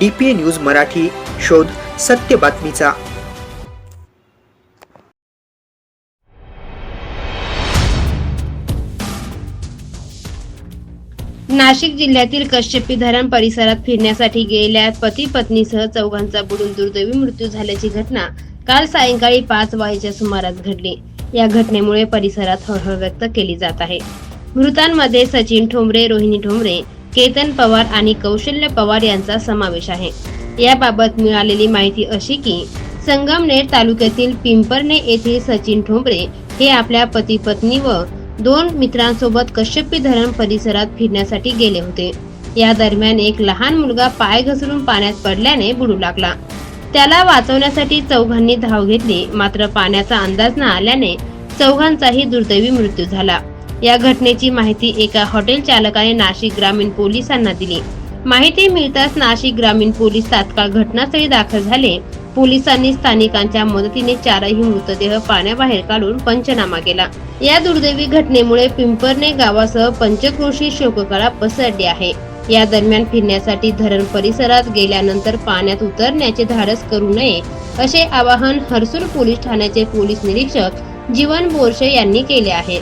DPA news Marathi, शोध सत्य बातमीचा। नाशिक जिल्ह्यातील कश्यपी धरण परिसरात फिरण्यासाठी गेलेल्या पती पत्नीसह चौघांचा बुडून दुर्दैवी मृत्यू झाल्याची घटना काल सायंकाळी 5 वाजेच्या सुमारास घडली। या घटनेमुळे परिसरात हळहळ व्यक्त केली जात आहे। मृतांमध्ये सचिन ठोंबरे, रोहिणी ठोंबरे, केतन पवार आणि कौशल्य पवार यांचा समावेश आहे। याबाबत मिळालेली माहिती अशी की संगमनेर तालुक्यातील पिंपरणे येथील सचिन ठोंबरे हे आपल्या पती पत्नी व 2 मित्रांसोबत कश्यपी धरण परिसरात फिरण्यासाठी गेले होते। या दरम्यान एक लहान मुलगा पाय घसरून पाण्यात पडल्याने बुडू लागला। त्याला वाचवण्यासाठी चौघांनी धाव घेतली, मात्र पाण्याचा अंदाज न आल्याने चौघांचाही दुर्दैवी मृत्यू झाला। या घटनेची माहिती एका हॉटेल चालकाने नाशिक ग्रामीण पोलिसांना दिली। माहिती मिळताच नाशिक ग्रामीण पोलीस तात्काळ घटनास्थळी दाखल झाले। पोलिसांनी स्थानिकांच्या मदतीने 4ही मृतदेह पाण्याबाहेर काढून पंचनामा केला। या दुर्दैवी घटनेमुळे पिंपरणे गावासह पंचक्रोशी शोककळा पसरली आहे। या दरम्यान फिरण्यासाठी धरण परिसरात गेल्यानंतर पाण्यात उतरण्याचे धाडस करू नये असे आवाहन हर्सूल पोलीस ठाण्याचे पोलीस निरीक्षक जीवन बोरशे यांनी केले आहे।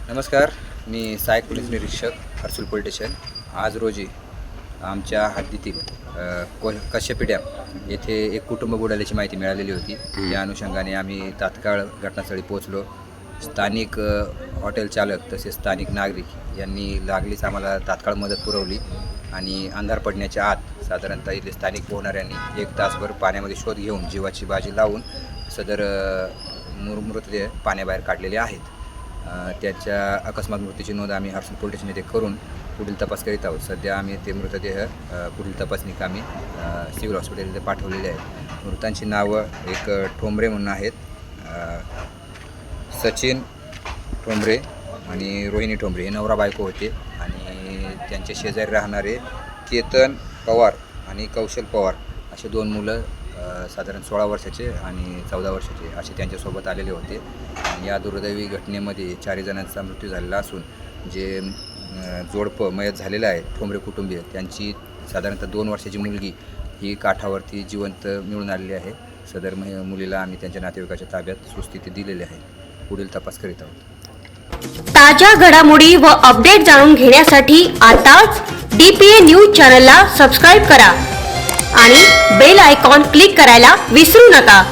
नमस्कार, मी सहाय्यक पोलीस निरीक्षक हर्सूल पोलीस स्टेशन। आज रोजी आमच्या हद्दीतील कश्यपी डॅम येथे एक कुटुंब बुडाल्याची माहिती मिळालेली होती। त्या अनुषंगाने आम्ही तात्काळ घटनास्थळी पोहोचलो। स्थानिक हॉटेल चालक तसेच स्थानिक नागरिक यांनी लागलीच आम्हाला तात्काळ मदत पुरवली आणि अंधार पडण्याच्या आत साधारणतः इथले स्थानिक पोहणाऱ्यांनी 1 तासभर पाण्यामध्ये शोध घेऊन जीवाची बाजी लावून सदर मृतदेह पाण्याबाहेर काढलेले आहेत। त्याच्या अकस्मात मृत्यूची नोंद आम्ही हर्सूल पोलीस स्टेशन येथे करून पुढील तपास करीत आहोत। सध्या आम्ही ते मृतदेह पुढील तपासणी कामी सिव्हिल हॉस्पिटलमध्ये पाठवलेले आहेत। मृतांची नावं एक ठोंबरे म्हणून आहेत, सचिन ठोंबरे आणि रोहिणी ठोंबरे हे नवरा बायको होते आणि त्यांचे शेजारी राहणारे केतन पवार आणि कौशल पवार असे 2 मुलं साधारण 16 वर्षाचे आणि 14 वर्षाचे असे त्यांच्यासोबत आलेले होते। या दुर्दैवी घटनेमध्ये 4 जणांचा मृत्यू झालेला असून जे जोडपं मयत झालेलं आहे ठोंबरे कुटुंबीय त्यांची साधारणतः 2 वर्षाची मुलगी ही काठावरती जिवंत मिळून आलेली आहे। सदर मुलीला आम्ही त्यांच्या नातेवाईकाच्या ताब्यात सुस्थिती दिलेली आहे। पुढील तपास करीत आहोत। ताज्या घडामोडी व अपडेट जाणून घेण्यासाठी आताच DPA न्यूज चॅनलला सबस्क्राईब करा आणि बेल आयकॉन क्लिक करायला विसरू नका।